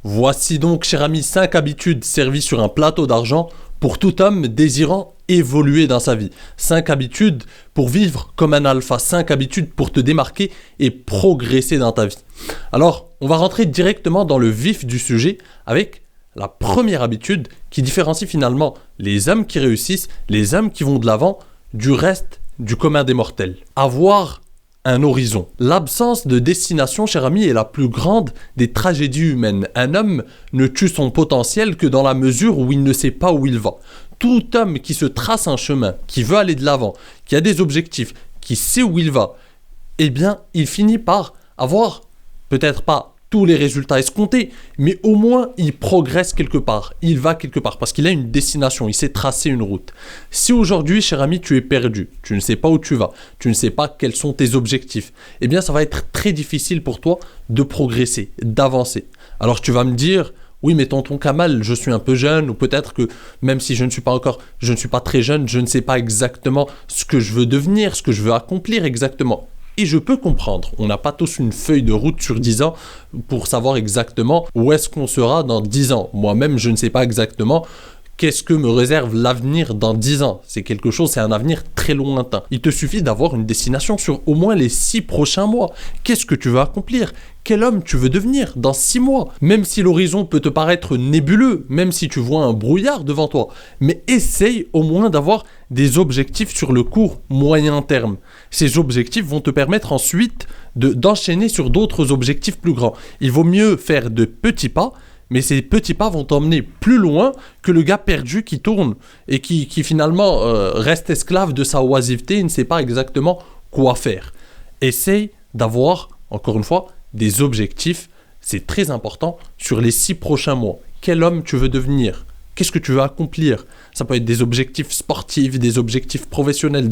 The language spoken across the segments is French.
Voici donc, cher ami, 5 habitudes servies sur un plateau d'argent pour tout homme désirant évoluer dans sa vie. 5 habitudes pour vivre comme un alpha, 5 habitudes pour te démarquer et progresser dans ta vie. Alors, on va rentrer directement dans le vif du sujet avec la première habitude qui différencie finalement les hommes qui réussissent, les hommes qui vont de l'avant, du reste du commun des mortels. Avoir un horizon. L'absence de destination, cher ami, est la plus grande des tragédies humaines. Un homme ne tue son potentiel que dans la mesure où il ne sait pas où il va. Tout homme qui se trace un chemin, qui veut aller de l'avant, qui a des objectifs, qui sait où il va, eh bien, il finit par avoir, peut-être pas tous les résultats escomptés, mais au moins il progresse quelque part, il va quelque part, parce qu'il a une destination, il sait tracer une route. Si aujourd'hui, cher ami, tu es perdu, tu ne sais pas où tu vas, tu ne sais pas quels sont tes objectifs, eh bien ça va être très difficile pour toi de progresser, d'avancer. Alors tu vas me dire, oui mais tonton Kamal, je suis un peu jeune, ou peut-être que même si je ne suis pas très jeune, je ne sais pas exactement ce que je veux devenir, ce que je veux accomplir exactement. Et je peux comprendre, on n'a pas tous une feuille de route sur 10 ans pour savoir exactement où est-ce qu'on sera dans 10 ans. Moi-même, je ne sais pas exactement qu'est-ce que me réserve l'avenir dans 10 ans. C'est un avenir très lointain. Il te suffit d'avoir une destination sur au moins les 6 prochains mois. Qu'est-ce que tu veux accomplir ? Quel homme tu veux devenir dans 6 mois ? Même si l'horizon peut te paraître nébuleux, même si tu vois un brouillard devant toi, mais essaye au moins d'avoir des objectifs sur le court moyen terme. Ces objectifs vont te permettre ensuite d'enchaîner sur d'autres objectifs plus grands. Il vaut mieux faire de petits pas, mais ces petits pas vont t'emmener plus loin que le gars perdu qui tourne et qui finalement reste esclave de sa oisiveté et ne sait pas exactement quoi faire. Essaye d'avoir, encore une fois, des objectifs, c'est très important, sur les 6 prochains mois. Quel homme tu veux devenir ? Qu'est-ce que tu veux accomplir ? Ça peut être des objectifs sportifs, des objectifs professionnels,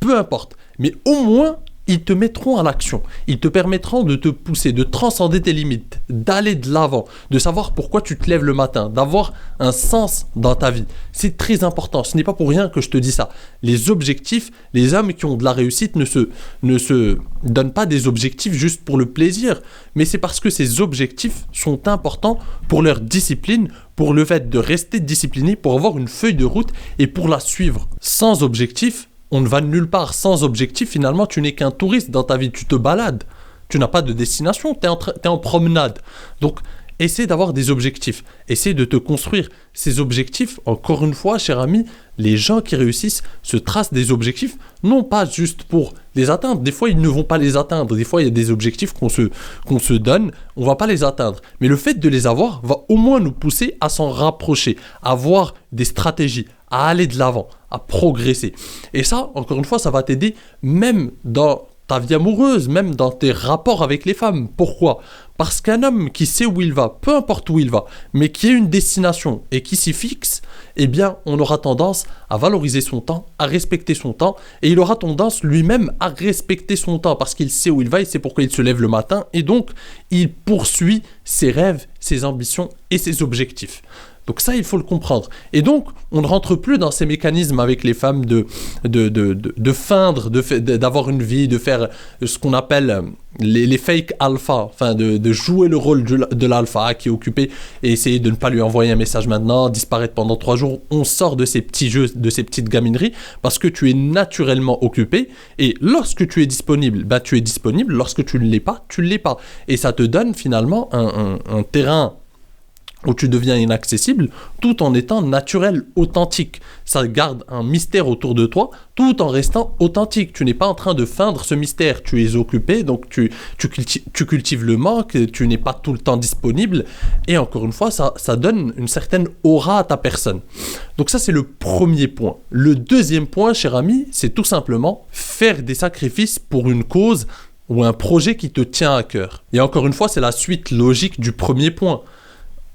peu importe. Mais au moins, ils te mettront à l'action. Ils te permettront de te pousser, de transcender tes limites, d'aller de l'avant, de savoir pourquoi tu te lèves le matin, d'avoir un sens dans ta vie. C'est très important. Ce n'est pas pour rien que je te dis ça. Les objectifs, les hommes qui ont de la réussite ne se donnent pas des objectifs juste pour le plaisir, mais c'est parce que ces objectifs sont importants pour leur discipline, pour le fait de rester discipliné, pour avoir une feuille de route et pour la suivre. Sans objectif, on ne va nulle part. Sans objectif, finalement, tu n'es qu'un touriste dans ta vie. Tu te balades. Tu n'as pas de destination. Tu es en promenade. Donc, essaie d'avoir des objectifs. Essaie de te construire. Ces objectifs, encore une fois, cher ami, les gens qui réussissent se tracent des objectifs, non pas juste pour les atteindre. Des fois, ils ne vont pas les atteindre. Des fois, il y a des objectifs qu'on se donne. On ne va pas les atteindre. Mais le fait de les avoir va au moins nous pousser à s'en rapprocher, à avoir des stratégies, à aller de l'avant, à progresser. Et ça, encore une fois, ça va t'aider même dans ta vie amoureuse, même dans tes rapports avec les femmes. Pourquoi ? Parce qu'un homme qui sait où il va, peu importe où il va, mais qui a une destination et qui s'y fixe, eh bien, on aura tendance à valoriser son temps, à respecter son temps, et il aura tendance lui-même à respecter son temps parce qu'il sait où il va, il sait pourquoi il se lève le matin, et donc, il poursuit ses rêves, ses ambitions et ses objectifs. Donc ça, il faut le comprendre. Et donc, on ne rentre plus dans ces mécanismes avec les femmes de feindre, d'avoir une vie, de faire ce qu'on appelle les fake alpha, enfin de jouer le rôle de l'alpha qui est occupé et essayer de ne pas lui envoyer un message maintenant, disparaître pendant 3 jours. On sort de ces petits jeux, de ces petites gamineries parce que tu es naturellement occupé et lorsque tu es disponible, tu es disponible. Lorsque tu ne l'es pas, tu ne l'es pas. Et ça te donne finalement un terrain où tu deviens inaccessible, tout en étant naturel, authentique. Ça garde un mystère autour de toi, tout en restant authentique. Tu n'es pas en train de feindre ce mystère. Tu es occupé, donc tu cultives le manque, tu n'es pas tout le temps disponible. Et encore une fois, ça donne une certaine aura à ta personne. Donc ça, c'est le premier point. Le deuxième point, cher ami, c'est tout simplement faire des sacrifices pour une cause ou un projet qui te tient à cœur. Et encore une fois, c'est la suite logique du premier point.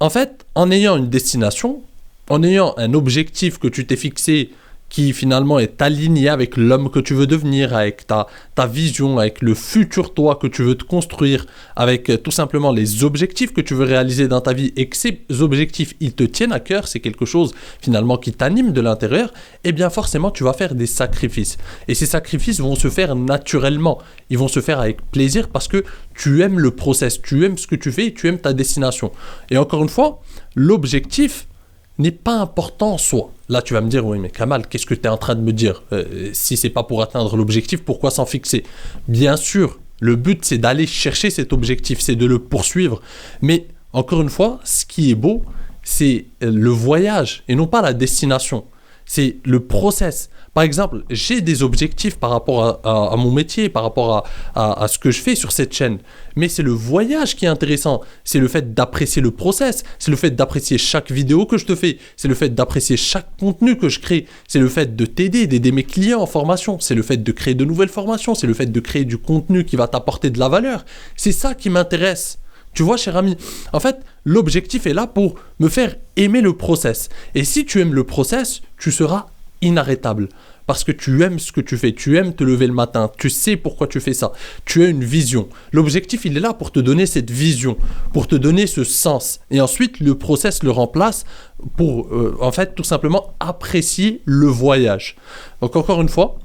En fait, en ayant une destination, en ayant un objectif que tu t'es fixé qui finalement est aligné avec l'homme que tu veux devenir, avec ta vision, avec le futur toi que tu veux te construire, avec tout simplement les objectifs que tu veux réaliser dans ta vie et que ces objectifs, ils te tiennent à cœur, c'est quelque chose finalement qui t'anime de l'intérieur, eh bien forcément tu vas faire des sacrifices. Et ces sacrifices vont se faire naturellement, ils vont se faire avec plaisir parce que tu aimes le process, tu aimes ce que tu fais et tu aimes ta destination. Et encore une fois, l'objectif n'est pas important en soi. Là, tu vas me dire, oui, mais Kamal, qu'est-ce que tu es en train de me dire si c'est pas pour atteindre l'objectif, pourquoi s'en fixer? Bien sûr, le but, c'est d'aller chercher cet objectif, c'est de le poursuivre. Mais, encore une fois, ce qui est beau, c'est le voyage et non pas la destination. C'est le process. Par exemple, j'ai des objectifs par rapport à mon métier, par rapport à ce que je fais sur cette chaîne. Mais c'est le voyage qui est intéressant. C'est le fait d'apprécier le process. C'est le fait d'apprécier chaque vidéo que je te fais. C'est le fait d'apprécier chaque contenu que je crée. C'est le fait de t'aider, d'aider mes clients en formation. C'est le fait de créer de nouvelles formations. C'est le fait de créer du contenu qui va t'apporter de la valeur. C'est ça qui m'intéresse. Tu vois, cher ami, en fait, l'objectif est là pour me faire aimer le process. Et si tu aimes le process, tu seras inarrêtable. Parce que tu aimes ce que tu fais, tu aimes te lever le matin, tu sais pourquoi tu fais ça, tu as une vision. L'objectif, il est là pour te donner cette vision, pour te donner ce sens. Et ensuite, le process le remplace pour, en fait, tout simplement apprécier le voyage. Donc, encore une fois,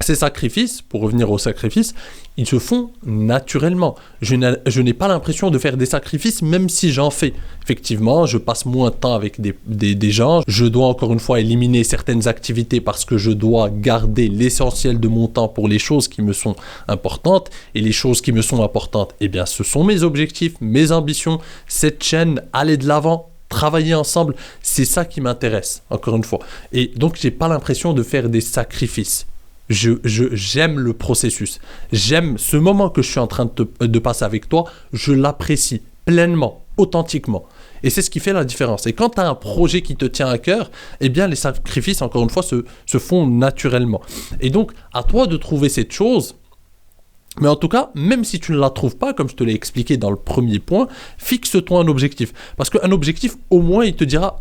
ces sacrifices, pour revenir aux sacrifices, ils se font naturellement. Je n'ai pas l'impression de faire des sacrifices même si j'en fais. Effectivement, je passe moins de temps avec des gens. Je dois encore une fois éliminer certaines activités parce que je dois garder l'essentiel de mon temps pour les choses qui me sont importantes. Et les choses qui me sont importantes, eh bien, ce sont mes objectifs, mes ambitions, cette chaîne, aller de l'avant. Travailler ensemble, c'est ça qui m'intéresse, encore une fois. Et donc, j'ai pas l'impression de faire des sacrifices. J'aime le processus. J'aime ce moment que je suis en train de passer avec toi. Je l'apprécie pleinement, authentiquement. Et c'est ce qui fait la différence. Et quand tu as un projet qui te tient à cœur, eh bien, les sacrifices, encore une fois, se font naturellement. Et donc, à toi de trouver cette chose. Mais en tout cas, même si tu ne la trouves pas, comme je te l'ai expliqué dans le premier point, fixe-toi un objectif. Parce qu'un objectif, au moins, il te dira...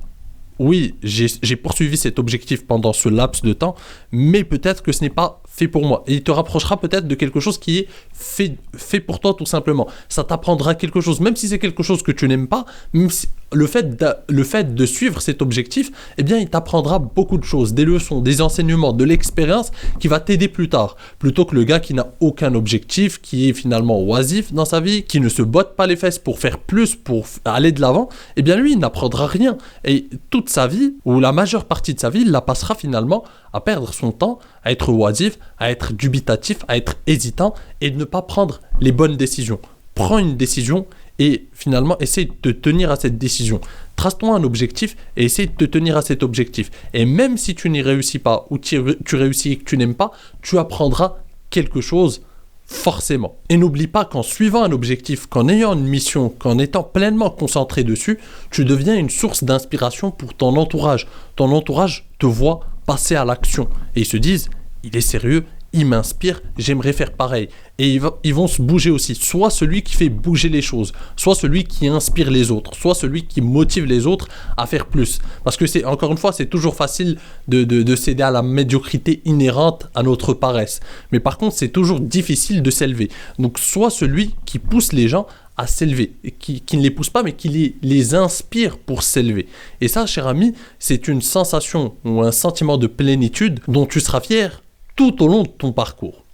Oui, j'ai poursuivi cet objectif pendant ce laps de temps, mais peut-être que ce n'est pas fait pour moi. Et il te rapprochera peut-être de quelque chose qui est fait pour toi tout simplement. Ça t'apprendra quelque chose, même si c'est quelque chose que tu n'aimes pas, même si le fait de suivre cet objectif, eh bien, il t'apprendra beaucoup de choses, des leçons, des enseignements, de l'expérience qui va t'aider plus tard. Plutôt que le gars qui n'a aucun objectif, qui est finalement oisif dans sa vie, qui ne se botte pas les fesses pour faire plus, pour aller de l'avant, eh bien, lui, il n'apprendra rien. Et toute sa vie, ou la majeure partie de sa vie, il la passera finalement à perdre son temps, à être oisif, à être dubitatif, à être hésitant et de ne pas prendre les bonnes décisions. Prends une décision et finalement essaye de te tenir à cette décision. Trace-toi un objectif et essaye de te tenir à cet objectif. Et même si tu n'y réussis pas ou tu réussis et que tu n'aimes pas, tu apprendras quelque chose forcément. Et n'oublie pas qu'en suivant un objectif, qu'en ayant une mission, qu'en étant pleinement concentré dessus, tu deviens une source d'inspiration pour ton entourage. Ton entourage te voit passer à l'action et ils se disent, il est sérieux, il m'inspire, j'aimerais faire pareil. Et ils vont se bouger aussi. Soit celui qui fait bouger les choses, soit celui qui inspire les autres, soit celui qui motive les autres à faire plus. Parce que c'est, encore une fois, c'est toujours facile de céder à la médiocrité inhérente à notre paresse. Mais par contre, c'est toujours difficile de s'élever. Donc, soit celui qui pousse les gens à s'élever, qui ne les pousse pas, mais qui les inspire pour s'élever. Et ça, cher ami, c'est une sensation ou un sentiment de plénitude dont tu seras fier tout au long de ton parcours.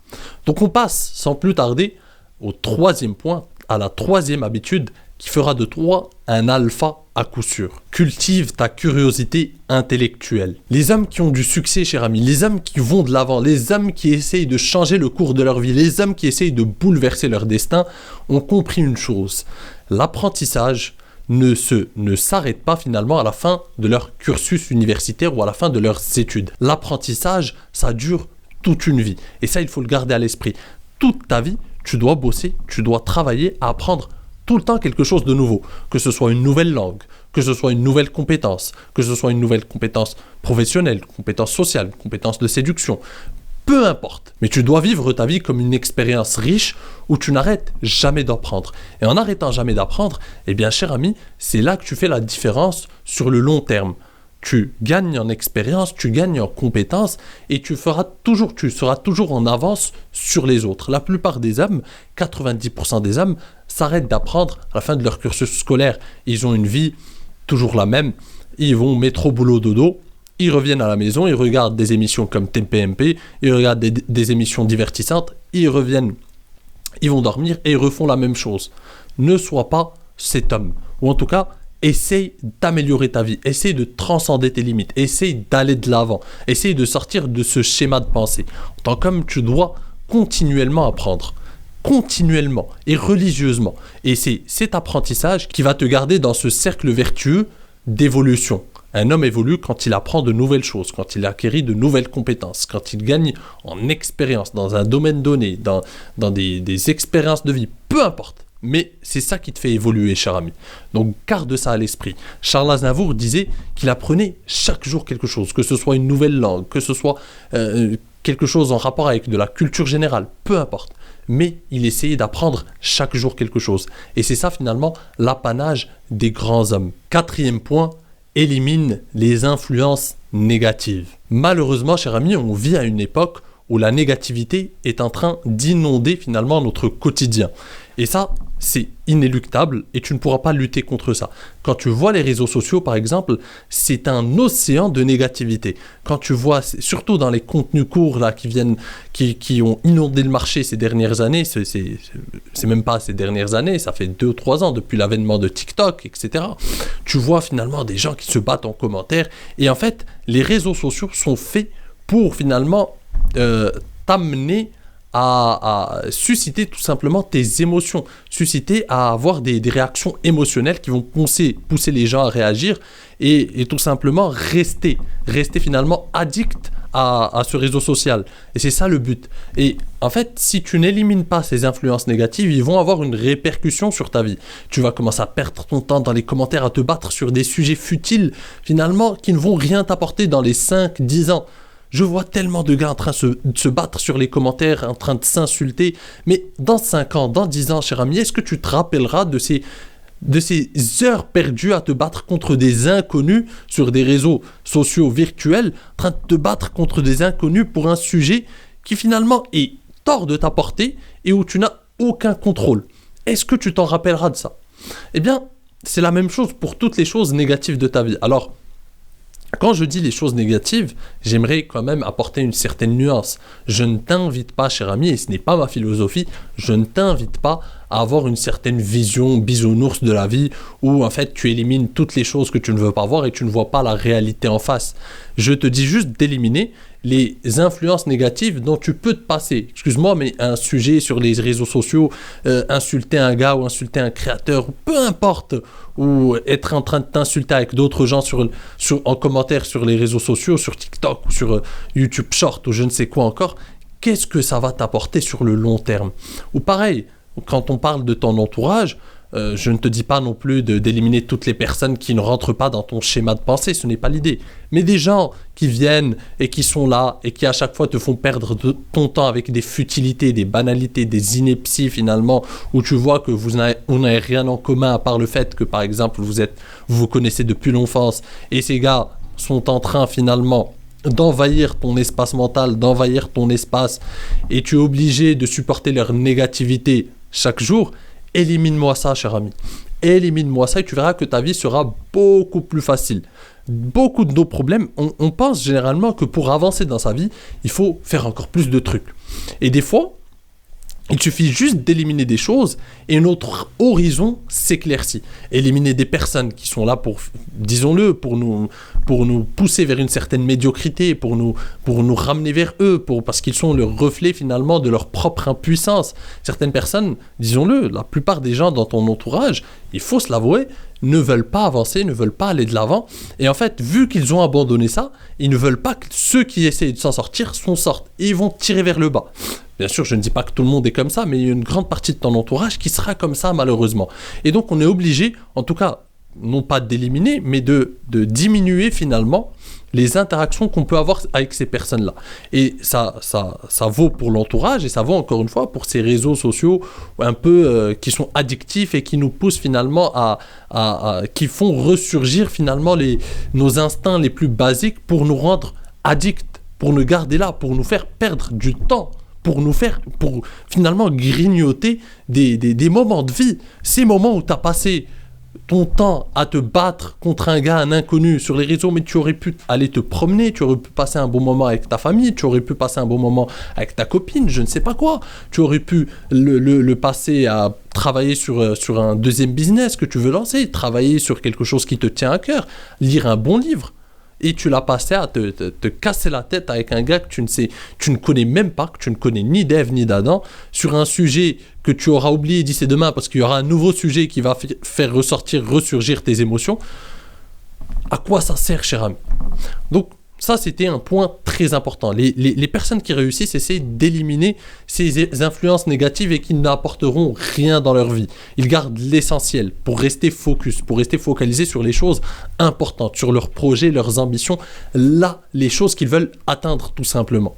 Donc on passe sans plus tarder au troisième point, à la troisième habitude qui fera de toi un alpha à coup sûr. Cultive ta curiosité intellectuelle. Les hommes qui ont du succès, cher ami, les hommes qui vont de l'avant, les hommes qui essayent de changer le cours de leur vie, les hommes qui essayent de bouleverser leur destin, ont compris une chose. L'apprentissage ne s'arrête pas finalement à la fin de leur cursus universitaire ou à la fin de leurs études. L'apprentissage, ça dure toute une vie. Et ça, il faut le garder à l'esprit. Toute ta vie, tu dois bosser, tu dois travailler à apprendre tout le temps quelque chose de nouveau. Que ce soit une nouvelle langue, que ce soit une nouvelle compétence, que ce soit une nouvelle compétence professionnelle, compétence sociale, compétence de séduction. Peu importe. Mais tu dois vivre ta vie comme une expérience riche où tu n'arrêtes jamais d'apprendre. Et en n'arrêtant jamais d'apprendre, eh bien, cher ami, c'est là que tu fais la différence sur le long terme. tu gagnes en expérience, tu gagnes en compétences et tu seras toujours en avance sur les autres. La plupart des hommes, 90% des hommes, s'arrêtent d'apprendre à la fin de leur cursus scolaire. Ils ont une vie toujours la même. Ils vont métro, boulot, dodo. Ils reviennent à la maison, ils regardent des émissions comme TPMP, ils regardent des émissions divertissantes, ils reviennent, ils vont dormir et ils refont la même chose. Ne sois pas cet homme. Ou en tout cas, essaye d'améliorer ta vie, essaye de transcender tes limites, essaye d'aller de l'avant, essaye de sortir de ce schéma de pensée. En tant qu'homme, tu dois continuellement apprendre, continuellement et religieusement. Et c'est cet apprentissage qui va te garder dans ce cercle vertueux d'évolution. Un homme évolue quand il apprend de nouvelles choses, quand il acquérit de nouvelles compétences, quand il gagne en expérience dans un domaine donné, dans des expériences de vie, peu importe. Mais c'est ça qui te fait évoluer, cher ami. Donc garde ça à l'esprit. Charles Aznavour disait qu'il apprenait chaque jour quelque chose, que ce soit une nouvelle langue, que ce soit quelque chose en rapport avec de la culture générale, peu importe. Mais il essayait d'apprendre chaque jour quelque chose. Et c'est ça finalement l'apanage des grands hommes. 4e point, élimine les influences négatives. Malheureusement, cher ami, on vit à une époque où la négativité est en train d'inonder finalement notre quotidien. Et ça, c'est inéluctable et tu ne pourras pas lutter contre ça. Quand tu vois les réseaux sociaux, par exemple, c'est un océan de négativité. Quand tu vois, surtout dans les contenus courts là, qui ont inondé le marché ces dernières années, c'est même pas ces dernières années, ça fait 2-3 ans depuis l'avènement de TikTok, etc. Tu vois finalement des gens qui se battent en commentaire. Et en fait, les réseaux sociaux sont faits pour finalement t'amener à susciter tout simplement tes émotions, susciter à avoir des réactions émotionnelles qui vont pousser les gens à réagir et tout simplement rester finalement addict à ce réseau social. Et c'est ça le but. Et en fait, si tu n'élimines pas ces influences négatives, ils vont avoir une répercussion sur ta vie. Tu vas commencer à perdre ton temps dans les commentaires, à te battre sur des sujets futiles, finalement, qui ne vont rien t'apporter dans les 5-10 ans. Je vois tellement de gars en train de se battre sur les commentaires, en train de s'insulter. Mais dans 5 ans, dans 10 ans, cher ami, est-ce que tu te rappelleras de ces heures perdues à te battre contre des inconnus sur des réseaux sociaux virtuels, en train de te battre contre des inconnus pour un sujet qui finalement est hors de ta portée et où tu n'as aucun contrôle? Est-ce que tu t'en rappelleras de ça? Eh bien, c'est la même chose pour toutes les choses négatives de ta vie. Alors, quand je dis les choses négatives, j'aimerais quand même apporter une certaine nuance. Je ne t'invite pas, cher ami, et ce n'est pas ma philosophie, je ne t'invite pas à avoir une certaine vision bisounours de la vie où en fait tu élimines toutes les choses que tu ne veux pas voir et tu ne vois pas la réalité en face. Je te dis juste d'éliminer les influences négatives dont tu peux te passer. Excuse-moi, mais un sujet sur les réseaux sociaux, insulter un gars ou insulter un créateur, peu importe, ou être en train de t'insulter avec d'autres gens en commentaire sur les réseaux sociaux, sur TikTok ou sur YouTube Short ou je ne sais quoi encore, qu'est-ce que ça va t'apporter sur le long terme? Ou pareil, quand on parle de ton entourage, je ne te dis pas non plus d'éliminer toutes les personnes qui ne rentrent pas dans ton schéma de pensée, ce n'est pas l'idée. Mais des gens qui viennent et qui sont là et qui à chaque fois te font perdre ton temps avec des futilités, des banalités, des inepties finalement, où tu vois que vous n'avez rien en commun à part le fait que par exemple vous vous connaissez depuis l'enfance et ces gars sont en train finalement d'envahir ton espace mental, d'envahir ton espace et tu es obligé de supporter leur négativité chaque jour. Élimine-moi ça, cher ami. Élimine-moi ça et tu verras que ta vie sera beaucoup plus facile. Beaucoup de nos problèmes, on pense généralement que pour avancer dans sa vie, il faut faire encore plus de trucs. Et des fois, il suffit juste d'éliminer des choses et notre horizon s'éclaircit. Éliminer des personnes qui sont là pour, disons-le, pour nous pousser vers une certaine médiocrité, pour nous ramener vers eux, parce qu'ils sont le reflet finalement de leur propre impuissance. Certaines personnes, disons-le, la plupart des gens dans ton entourage, il faut se l'avouer, ne veulent pas avancer, ne veulent pas aller de l'avant. Et en fait, vu qu'ils ont abandonné ça, ils ne veulent pas que ceux qui essayent de s'en sortir s'en sortent. Et ils vont tirer vers le bas. Bien sûr, je ne dis pas que tout le monde est comme ça, mais il y a une grande partie de ton entourage qui sera comme ça, malheureusement. Et donc, on est obligé, en tout cas, non pas d'éliminer, mais de diminuer finalement les interactions qu'on peut avoir avec ces personnes-là. Et ça vaut pour l'entourage et ça vaut encore une fois pour ces réseaux sociaux un peu qui sont addictifs et qui nous poussent finalement qui font ressurgir finalement nos instincts les plus basiques pour nous rendre addicts, pour nous garder là, pour nous faire perdre du temps, pour finalement grignoter des moments de vie. Ces moments où tu as passé ton temps à te battre contre un inconnu sur les réseaux, mais tu aurais pu aller te promener, tu aurais pu passer un bon moment avec ta famille, tu aurais pu passer un bon moment avec ta copine, je ne sais pas quoi. Tu aurais pu le passer à travailler sur un deuxième business que tu veux lancer, travailler sur quelque chose qui te tient à cœur, lire un bon livre. Et tu l'as passé à te casser la tête avec un gars que tu ne connais même pas, que tu ne connais ni d'Ève ni d'Adam, sur un sujet que tu auras oublié d'ici demain parce qu'il y aura un nouveau sujet qui va faire ressurgir tes émotions. À quoi ça sert, cher ami? Donc, ça, c'était un point très important. Les personnes qui réussissent essaient d'éliminer ces influences négatives et qui n'apporteront rien dans leur vie. Ils gardent l'essentiel pour rester focus, pour rester focalisés sur les choses importantes, sur leurs projets, leurs ambitions, là, les choses qu'ils veulent atteindre tout simplement.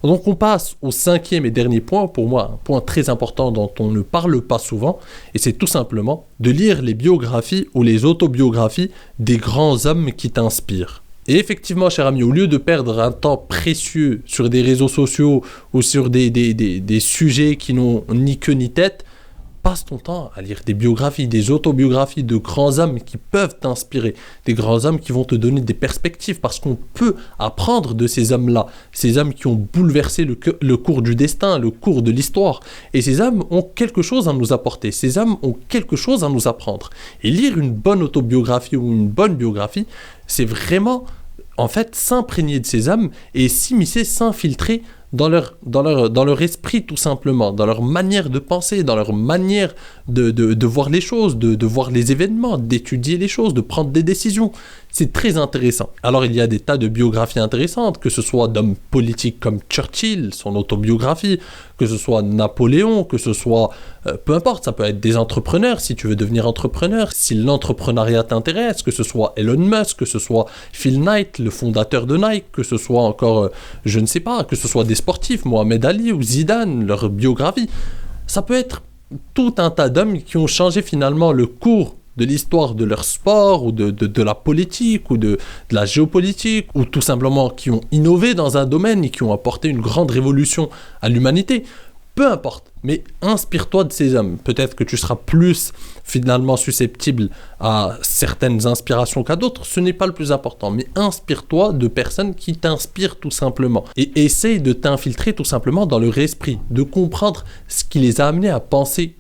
Donc on passe au 5e et dernier point, pour moi un point très important dont on ne parle pas souvent, et c'est tout simplement de lire les biographies ou les autobiographies des grands hommes qui t'inspirent. Et effectivement, cher ami, au lieu de perdre un temps précieux sur des réseaux sociaux ou sur des sujets qui n'ont ni queue ni tête, passe ton temps à lire des biographies, des autobiographies de grands hommes qui peuvent t'inspirer, des grands hommes qui vont te donner des perspectives, parce qu'on peut apprendre de ces hommes-là, ces hommes qui ont bouleversé le cours du destin, le cours de l'histoire. Et ces hommes ont quelque chose à nous apporter, ces hommes ont quelque chose à nous apprendre. Et lire une bonne autobiographie ou une bonne biographie, c'est vraiment, en fait, s'imprégner de ces hommes et s'immiscer, s'infiltrer dans leur esprit tout simplement, dans leur manière de penser, dans leur manière de voir les choses, de voir les événements, d'étudier les choses, de prendre des décisions. C'est très intéressant. Alors il y a des tas de biographies intéressantes, que ce soit d'hommes politiques comme Churchill, son autobiographie, que ce soit Napoléon, que ce soit, peu importe, ça peut être des entrepreneurs, si tu veux devenir entrepreneur, si l'entrepreneuriat t'intéresse, que ce soit Elon Musk, que ce soit Phil Knight, le fondateur de Nike, que ce soit encore, je ne sais pas, que ce soit des sportifs, Mohamed Ali ou Zidane, leur biographie. Ça peut être tout un tas d'hommes qui ont changé finalement le cours de l'histoire de leur sport ou de la politique ou de la géopolitique, ou tout simplement qui ont innové dans un domaine et qui ont apporté une grande révolution à l'humanité. Peu importe, mais inspire-toi de ces hommes. Peut-être que tu seras plus finalement susceptible à certaines inspirations qu'à d'autres, ce n'est pas le plus important, mais inspire-toi de personnes qui t'inspirent tout simplement. Et essaye de t'infiltrer tout simplement dans leur esprit, de comprendre ce qui les a amenés à penser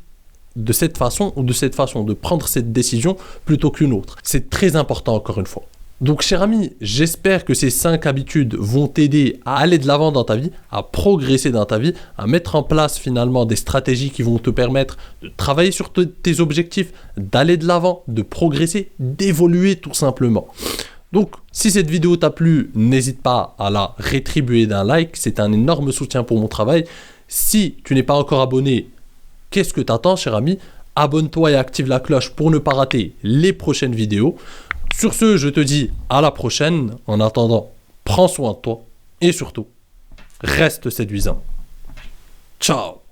de cette façon ou de cette façon, de prendre cette décision plutôt qu'une autre. C'est très important encore une fois. Donc cher ami, j'espère que ces 5 habitudes vont t'aider à aller de l'avant dans ta vie, à progresser dans ta vie, à mettre en place finalement des stratégies qui vont te permettre de travailler sur tes objectifs, d'aller de l'avant, de progresser, d'évoluer tout simplement. Donc, si cette vidéo t'a plu, n'hésite pas à la rétribuer d'un like, c'est un énorme soutien pour mon travail. Si tu n'es pas encore abonné, qu'est-ce que t'attends, cher ami? Abonne-toi et active la cloche pour ne pas rater les prochaines vidéos. Sur ce, je te dis à la prochaine. En attendant, prends soin de toi et surtout, reste séduisant. Ciao!